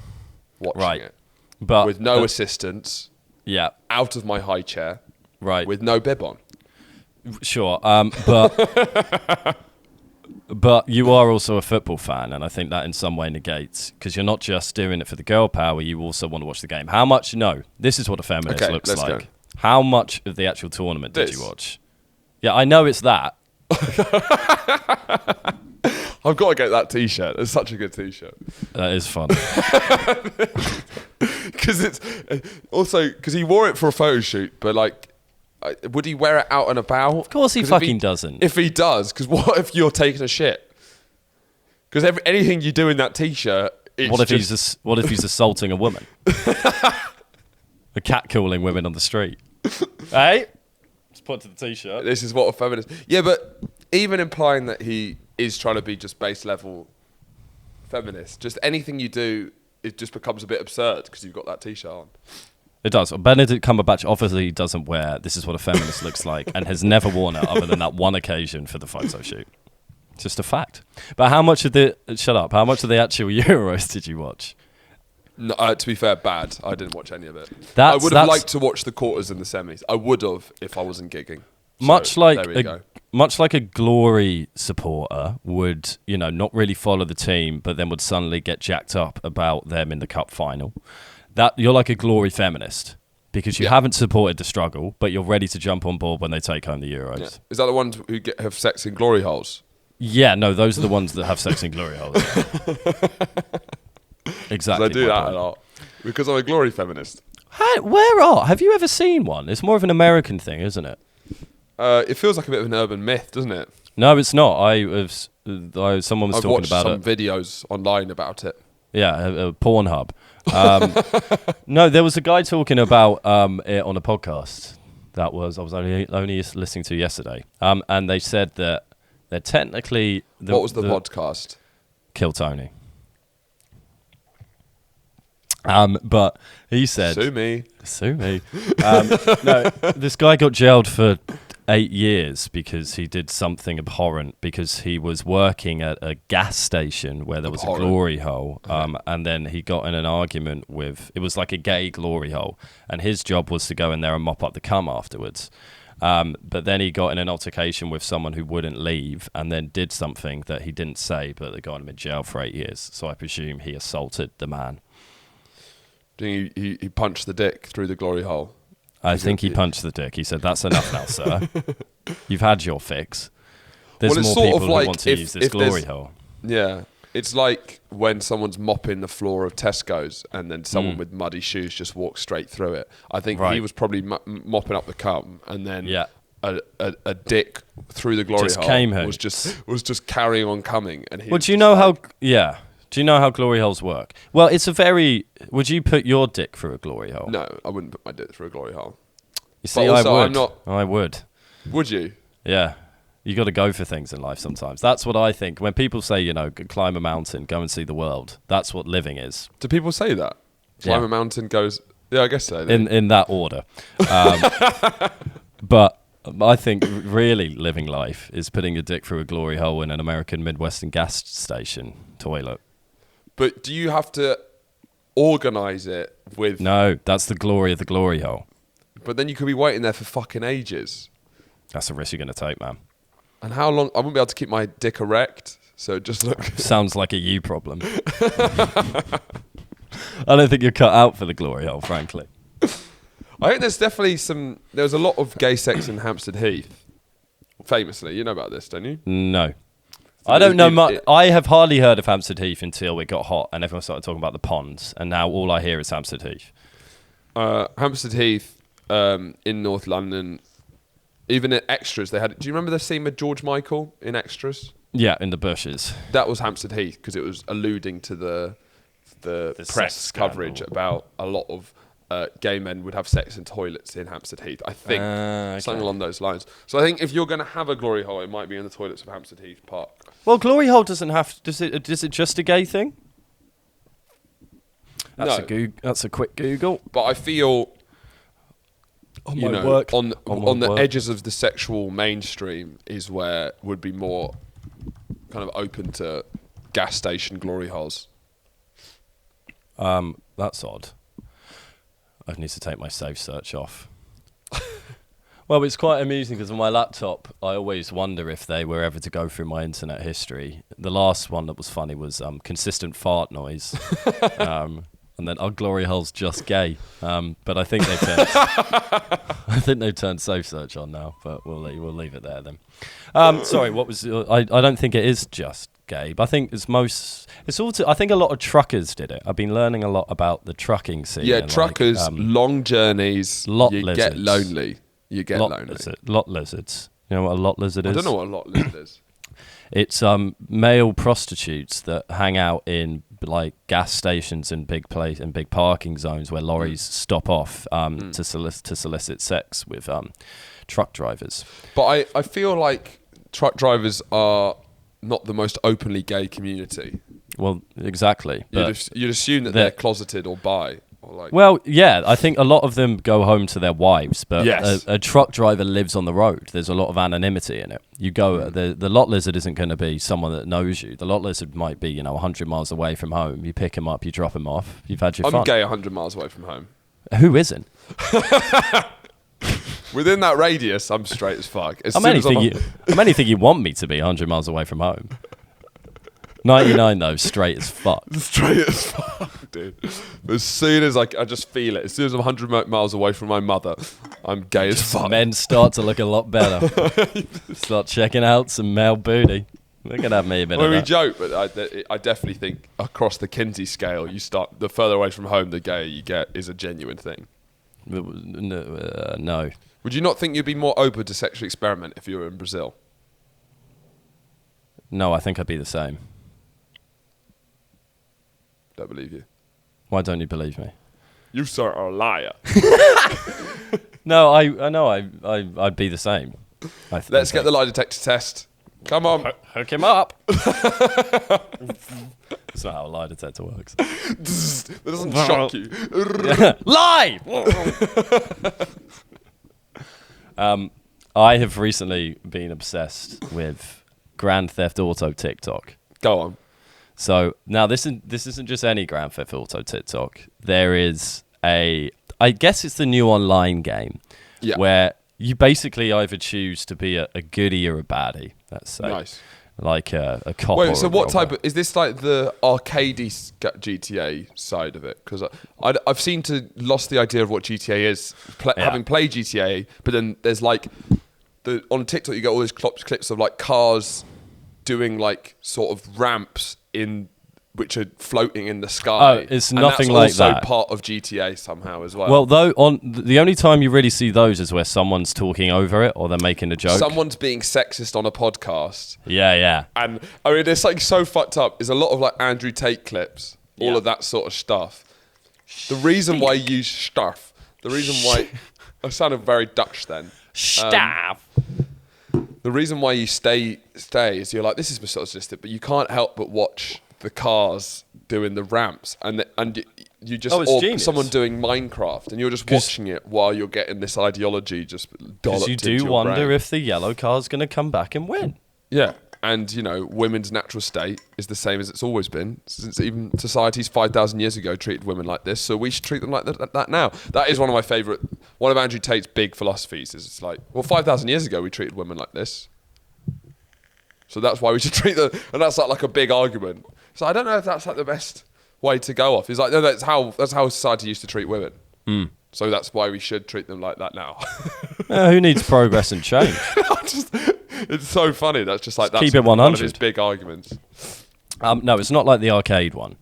watching it, but with no assistance, out of my high chair, with no bib on. Sure, but you are also a football fan, and I think that in some way negates, because you're not just doing it for the girl power, you also want to watch the game. How much? No, this is what a feminist looks like. Go. How much of the actual tournament did you watch? Yeah, I know it's that. I've got to get that T-shirt. It's such a good T-shirt. That is fun. Because it's also because he wore it for a photo shoot, but like, would he wear it out and about? Of course he fucking doesn't. If he does, because what if you're taking a shit? Because anything you do in that T-shirt, what if he's assaulting a woman? A catcalling women on the street. Hey, let's put to the T-shirt. This is what a feminist. Yeah, but even implying that he is trying to be just base level feminist, just anything you do, it just becomes a bit absurd because you've got that T-shirt on. It does. Benedict Cumberbatch obviously doesn't wear "This is what a feminist looks like" and has never worn it other than that one occasion for the photo shoot. It's just a fact. But how much of the How much of the actual Euros did you watch? No, to be fair, bad. I didn't watch any of it. I would have liked to watch the quarters and the semis. I would have if I wasn't gigging. Much like a Glory supporter would, not really follow the team, but then would suddenly get jacked up about them in the cup final. That you're like a Glory feminist because you haven't supported the struggle, but you're ready to jump on board when they take home the Euros. Yeah. Is that the ones who have sex in glory holes? Yeah, no, those are the ones that have sex in glory holes. Exactly. I do that a lot because I'm a Glory feminist. Have you ever seen one? It's more of an American thing, isn't it? It feels like a bit of an urban myth, doesn't it? No, it's not. Someone was talking about it. I've watched some videos online about it. Yeah, Pornhub. No, there was a guy talking about it on a podcast I was only listening to yesterday, and they said that they're technically. What was the podcast? Kill Tony. But he said, Sue me. No, this guy got jailed for 8 years because he did something abhorrent, because he was working at a gas station where there was a glory hole, and then he got in an argument it was like a gay glory hole, and his job was to go in there and mop up the cum afterwards. But then he got in an altercation with someone who wouldn't leave, and then did something that he didn't say, but they got him in jail for 8 years. So I presume he assaulted the man. He punched the dick through the glory hole. I think he punched the dick. He said, "That's enough now, sir. You've had your fix. There's more people who want to use this glory hole." Yeah. It's like when someone's mopping the floor of Tesco's and then someone with muddy shoes just walks straight through it. I think he was probably mopping up the cum, and then a dick through the glory hole was just carrying on coming. And do you know how... Yeah. Do you know how glory holes work? Well, it's a very... Would you put your dick through a glory hole? No, I wouldn't put my dick through a glory hole. You see, I would. I would. Would you? Yeah. You got to go for things in life sometimes. That's what I think. When people say, climb a mountain, go and see the world, that's what living is. Do people say that? Climb a mountain, goes... Yeah, I guess so. In that order. But I think really living life is putting your dick through a glory hole in an American Midwestern gas station toilet. But do you have to organise it with... No, that's the glory of the glory hole. But then you could be waiting there for fucking ages. That's a risk you're going to take, man. And how long... I wouldn't be able to keep my dick erect, so it just look... Sounds like a you problem. I don't think you're cut out for the glory hole, frankly. I think there's definitely there's a lot of gay sex in Hampstead Heath. Famously. You know about this, don't you? No. I don't know much. I have hardly heard of Hampstead Heath until it got hot and everyone started talking about the ponds, and now all I hear is Hampstead Heath. Hampstead Heath in North London, even at Extras, they had... Do you remember the scene with George Michael in Extras? Yeah, in the bushes. That was Hampstead Heath because it was alluding to the press coverage about a lot of gay men would have sex in toilets in Hampstead Heath. I think something along those lines. So I think if you're going to have a glory hole, it might be in the toilets of Hampstead Heath Park. Well, glory hole doesn't have... Is it just a gay thing? That's a quick Google. But I feel... on the edges of the sexual mainstream is where would be more kind of open to gas station glory holes. That's odd. I need to take my safe search off. Well, it's quite amusing because on my laptop, I always wonder if they were ever to go through my internet history. The last one that was funny was consistent fart noise. And then, glory hole's just gay. But I think they've turned safe search on now. But we'll leave it there then. Sorry, what was? I don't think it is just gay. But I think it's also. I think a lot of truckers did it. I've been learning a lot about the trucking scene. Yeah, truckers, long journeys. Lot you lizards. get lonely. You get lonely. Lot lizards. You know what a lot lizard is? I don't know what a lot lizard is. It's male prostitutes that hang out in like gas stations and big parking zones where lorries stop off to solicit sex with truck drivers. But I feel like truck drivers are not the most openly gay community. Well, exactly. You'd assume that they're closeted or bi. Well, yeah, I think a lot of them go home to their wives, but yes. a truck driver lives on the road. There's a lot of anonymity in it. You go, the lot lizard isn't going to be someone that knows you. The lot lizard might be, 100 miles away from home. You pick him up, you drop him off, you've had your fun. I'm gay 100 miles away from home. Who isn't? Within that radius, I'm straight as fuck. I'm anything you want me to be 100 miles away from home. 99 though, straight as fuck. Straight as fuck, dude. As soon as I just feel it, as soon as I'm 100 miles away from my mother, I'm gay as fuck. Men start to look a lot better. Start checking out some male booty. They can have me a bit of that. We joke, but I definitely think across the Kinsey scale, the further away from home, the gayer you get is a genuine thing. No. Would you not think you'd be more open to sexual experiment if you were in Brazil? No, I think I'd be the same. Don't believe you. Why don't you believe me? You sir are a liar. No, I know I'd be the same. Let's get the lie detector test. Come on. Hook him up. That's not how a lie detector works. That doesn't shock you. Lie! I have recently been obsessed with Grand Theft Auto TikTok. Go on. So now this isn't just any Grand Theft Auto TikTok. There is I guess it's the new online game where you basically either choose to be a goodie or a baddie. Let's say, nice. Like a cop. Wait, so what type of is this? Like the arcadey GTA side of it? Because I've seemed to lost the idea of what GTA is, having played GTA. But then there's like on TikTok you get all these clips of like cars doing like sort of ramps which are floating in the sky. Oh, it's nothing like that. And that's also part of GTA somehow as well. Well, though, the only time you really see those is where someone's talking over it or they're making a joke. Someone's being sexist on a podcast. Yeah. And I mean, it's like so fucked up. There's a lot of like Andrew Tate clips, all of that sort of stuff. The reason why you use stuff, the reason why I sounded very Dutch then. Stuff. The reason why you stay is you're like, this is misogynistic, but you can't help but watch the cars doing the ramps and you just or genius. Someone doing Minecraft and you're just watching it while you're getting this ideology just dolloped you into your do wonder brain. if the yellow car's going to come back and win. Yeah, and women's natural state is the same as it's always been since even societies 5,000 years ago treated women like this, so we should treat them like that now. That is one of Andrew Tate's big philosophies is it's like, well, 5,000 years ago we treated women like this, so that's why we should treat them, and that's like a big argument. So I don't know if that's like the best way to go off. It's like, no, that's how society used to treat women. So that's why we should treat them like that now. Who needs progress and change? It's so funny. That's just like, that's keep it 100. One of his big arguments. No, it's not like the arcade one.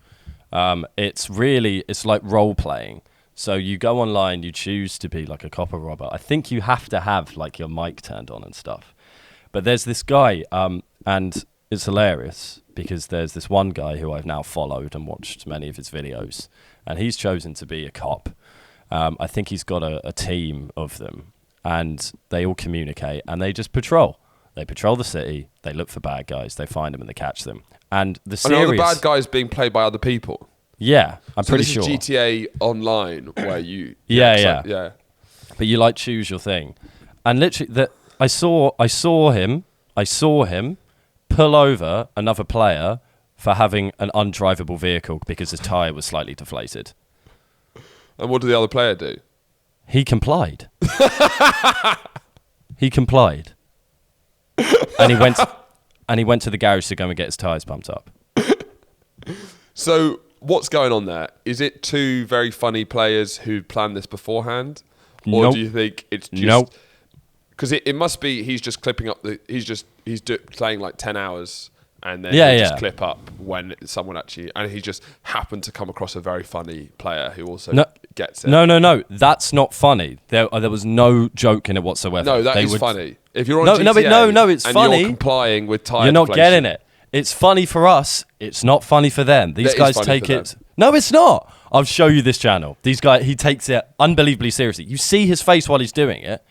It's like role playing. So you go online, you choose to be like a cop or robber. I think you have to have like your mic turned on and stuff. But there's this guy, and it's hilarious because there's this one guy who I've now followed and watched many of his videos, and he's chosen to be a cop. I think he's got a team of them, and they all communicate, and they just patrol. They patrol the city, they look for bad guys, they find them, and they catch them. And the series... And all the bad guys being played by other people? Yeah, I'm pretty sure. So this is GTA Online, where you... Yeah. But you like choose your thing. And literally, I saw him pull over another player for having an undrivable vehicle because his tyre was slightly deflated. And what did the other player do? He complied. He complied. And he went to the garage to go and get his tyres pumped up. So what's going on there? Is it two very funny players who planned this beforehand? Or Nope. do you think it's just... Nope. Because it must be he's just clipping up he's playing like 10 hours and then Yeah, he'll yeah. just clip up when someone actually... And he just happened to come across a very funny player who also gets it. No. That's not funny. There was no joke in it whatsoever. No, that is funny. If you're on GTA no, it's and funny. you're complying with tyre You're not deflation, getting it. It's funny for us. It's not funny for them. These That is guys funny take for it. them. No, it's not. I'll show you this channel. These guys, he takes it unbelievably seriously. You see his face while he's doing it.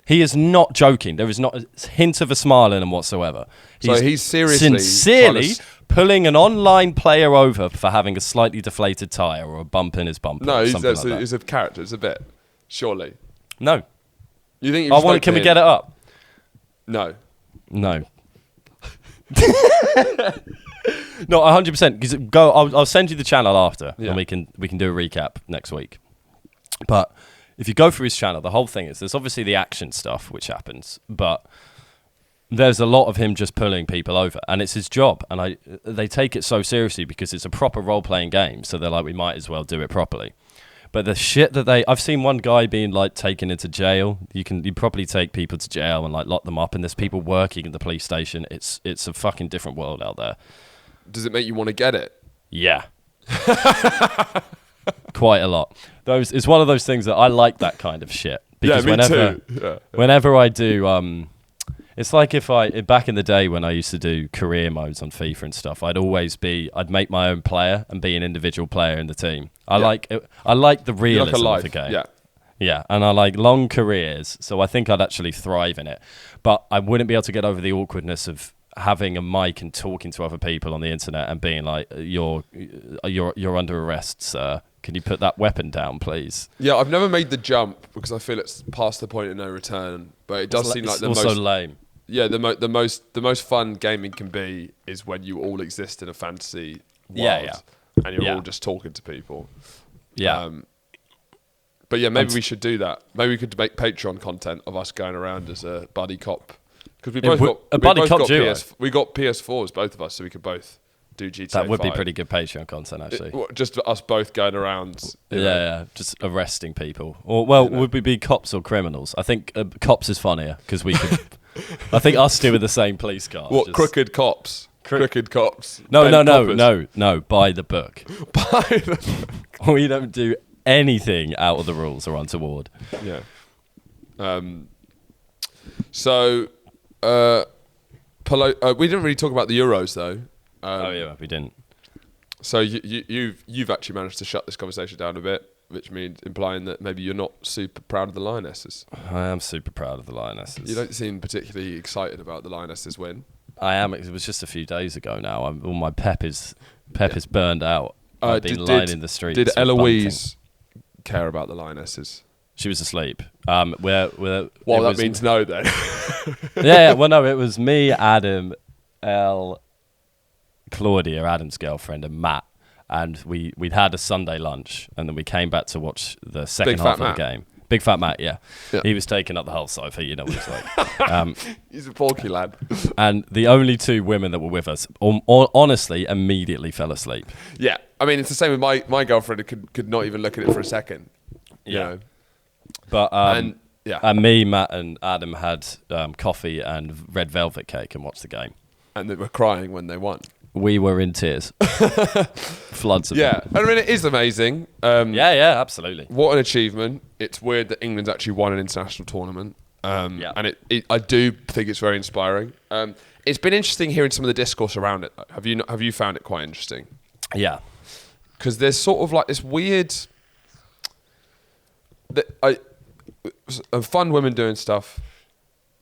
He is not joking. There is not a hint of a smile in him whatsoever. So he's seriously sincerely trying to pulling an online player over for having a slightly deflated tyre or a bump in his bumper. No, or something like that. it's a character. It's a bit. Surely. No. You think? Can we get it up? No. No. No, 100%. Because I'll send you the channel after, Yeah. and we can do a recap next week. But if you go through his channel, the whole thing is there's obviously the action stuff which happens, but there's a lot of him just pulling people over, and it's his job. And they take it so seriously because it's a proper role-playing game, so they're like, we might as well do it properly. But the shit that I've seen one guy being like taken into jail. You probably take people to jail and like lock them up, and there's people working in the police station. It's a fucking different world out there. Does it make you want to get it? Yeah. Quite a lot. It's one of those things that I like that kind of shit. Because me too. Yeah. whenever I do, it's like back in the day when I used to do career modes on FIFA and stuff, I'd make my own player and be an individual player in the team. I like the realism of the game. Yeah. Yeah, and I like long careers, so I think I'd actually thrive in it. But I wouldn't be able to get over the awkwardness of having a mic and talking to other people on the internet and being like, you're under arrest, sir. Can you put that weapon down, please? Yeah, I've never made the jump because I feel it's past the point of no return. But it does seem like it's the also most lame. Yeah, the most fun gaming can be is when you all exist in a fantasy world, and you're all just talking to people. Yeah. But yeah, maybe we should do that. Maybe we could make Patreon content of us going around as a buddy cop, because we both got a buddy cop duo. We got PS4s, both of us, so we could both do GTA. That would be 5. pretty good Patreon content, actually. Just us both going around. Yeah, just arresting people. Or would we be cops or criminals? I think cops is funnier because we could. I think us two are the same police car. What, crooked cops? Crooked cops. No, Coppers. no. By the book. By the book. We don't do anything out of the rules or untoward. Yeah. So, we didn't really talk about the Euros though. Yeah, we didn't. So you've actually managed to shut this conversation down a bit, which means implying that maybe you're not super proud of the lionesses. I am super proud of the lionesses. You don't seem particularly excited about the lionesses win. I am. It was just a few days ago now. All my pep is burned out. I've been lying in the streets. Did Eloise care about the lionesses? She was asleep. Well, that means no then. yeah. Well, no, it was me, Adam, Claudia, Adam's girlfriend, and Matt, and we'd had a Sunday lunch, and then we came back to watch the second half of the game. Big fat Matt, yeah. He was taking up the whole sofa, you know what it's like. He's a porky lad. And the only two women that were with us, honestly, immediately fell asleep. Yeah, I mean, it's the same with my girlfriend who could not even look at it for a second. You know? But and me, Matt, and Adam had coffee and red velvet cake and watched the game. And they were crying when they won. We were in tears. Floods of it. I mean, it is amazing. Absolutely. What an achievement. It's weird that England's actually won an international tournament. And I do think it's very inspiring. It's been interesting hearing some of the discourse around it. Have you found it quite interesting? Yeah. Because there's sort of like this weird... fun women doing stuff,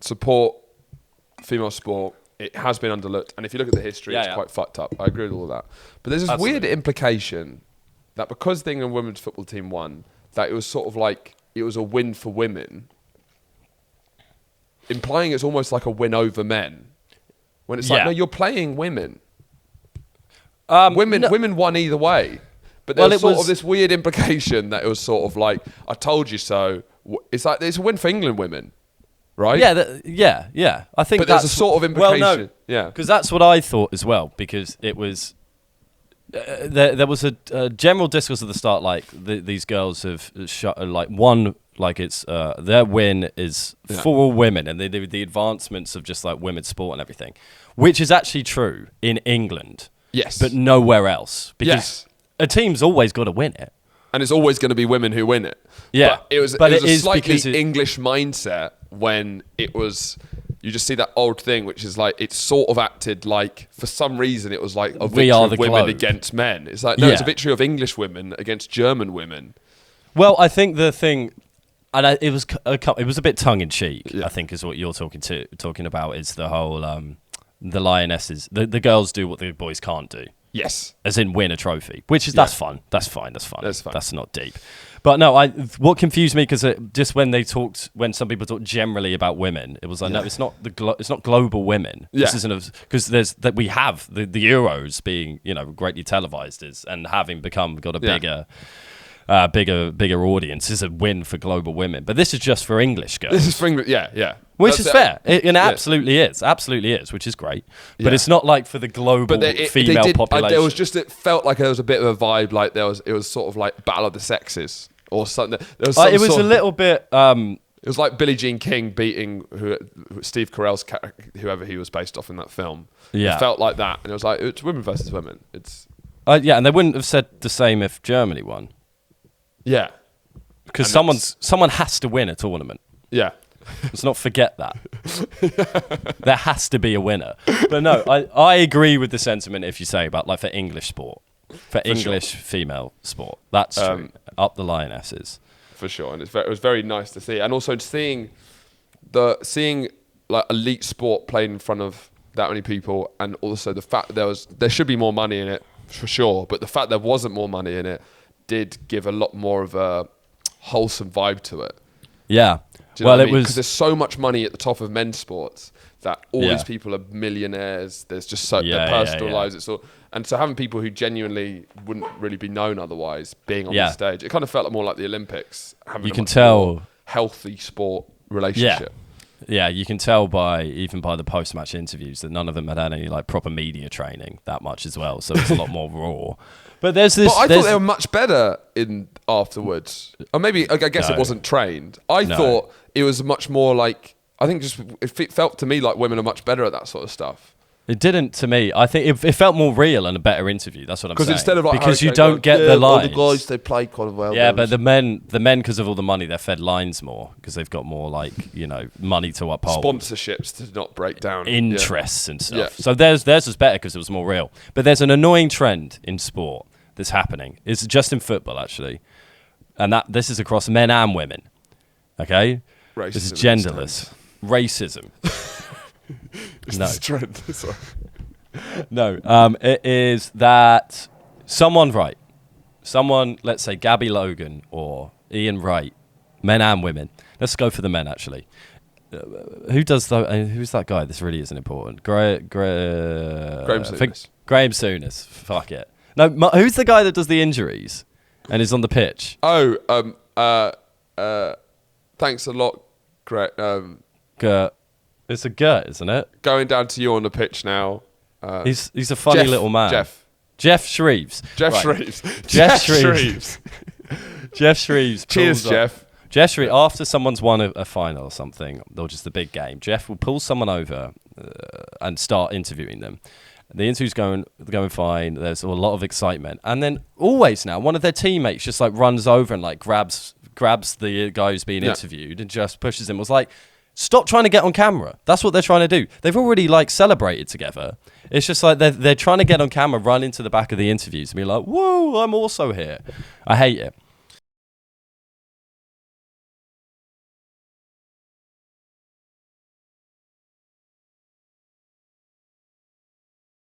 support female sport. It has been underlooked, and if you look at the history, it's quite fucked up. I agree with all of that. But there's this weird implication that because the England women's football team won, that it was sort of like it was a win for women, implying it's almost like a win over men. When it's like, no, you're playing women. Women won either way. But there was sort of this weird implication that it was sort of like, I told you so. It's like, it's a win for England women, right? Yeah. I think but there's a sort of implication. Well, no, yeah. Because that's what I thought as well, because it was... there was a general discourse at the start, like these girls have won, like it's their win is for all women, and the advancements of just like women's sport and everything, which is actually true in England. Yes. But nowhere else, because a team's always got to win it. And it's always going to be women who win it. Yeah. But it was a slightly English mindset when it was... You just see that old thing, which is like, it's sort of acted like, for some reason, it was like a victory of women against men. It's like, no, it's a victory of English women against German women. Well, I think the thing, and it was a bit tongue in cheek. I think is what you're talking about is the whole the lionesses. The girls do what the boys can't do. Yes, as in win a trophy, which is that's fun. That's fine. That's fine. That's not deep. But no, what confused me, because just when some people talk generally about women, it was like, no, it's not it's not global women. Yeah. This isn't, because we have the Euros being, greatly televised and having got a bigger audience is a win for global women. But this is just for English girls. This is for English, yeah. Which is fair. It absolutely is, which is great. But it's not like for the global female population. It felt like there was a bit of a vibe, like it was sort of like Battle of the Sexes or something. It was a little bit... it was like Billie Jean King beating Steve Carell's whoever he was based off in that film. Yeah. It felt like that. And it was like, it's women versus women. It's... and they wouldn't have said the same if Germany won. Yeah. Because someone has to win a tournament. Yeah. Let's not forget that. There has to be a winner. But no, I agree with the sentiment if you say about like for English sport. For English female sport. That's true. Up the lionesses. For sure. And it was very nice to see. And also seeing like elite sport played in front of that many people, and also the fact there should be more money in it, for sure. But the fact there wasn't more money in it did give a lot more of a wholesome vibe to it. Yeah. Do you know what I mean? Because there's so much money at the top of men's sports that all these people are millionaires. There's just their personal lives. It's all, and so having people who genuinely wouldn't really be known otherwise being on the stage, it kind of felt more like the Olympics. Having more healthy sport relationship. Yeah, you can tell even by the post-match interviews that none of them had any like proper media training that much as well. So it's a lot more raw. But I thought they were much better in afterwards. Or maybe, I guess it wasn't trained. I thought it was much more like, I think it felt to me like women are much better at that sort of stuff. It didn't to me. I think it felt more real and a better interview. That's what I'm saying. Because instead of like because you don't get the lines. The guys, they play quite well. Yeah, but the men, because of all the money, they're fed lines more because they've got more like money to uphold. Sponsorships to not break down. Interests and stuff. Yeah. So theirs was better because it was more real. But there's an annoying trend in sport that's happening. It's just in football actually, and this is across men and women. Okay, racism. This is genderless. Racism. It's this trend. No, it is that someone, let's say Gabby Logan or Ian Wright, men and women. Let's go for the men actually. Who's that guy? This really isn't important. Graham Souness. Graham Souness. Fuck it. No, who's the guy that does the injuries and is on the pitch? Thanks a lot, Greg. It's a Gert, isn't it? Going down to you on the pitch now. He's a funny little man. Jeff Shreves. Jeff Shreves. Jeff Shreves. Cheers, Jeff. Jeff Shreves, after someone's won a final or something, or just a big game, Jeff will pull someone over and start interviewing them. The interview's going fine. There's a lot of excitement. And then always now, one of their teammates just like runs over and like grabs the guy who's being interviewed and just pushes him. Was like, stop trying to get on camera. That's what they're trying to do. They've already like celebrated together. It's just like they're trying to get on camera, run into the back of the interviews and be like, whoa, I'm also here. I hate it.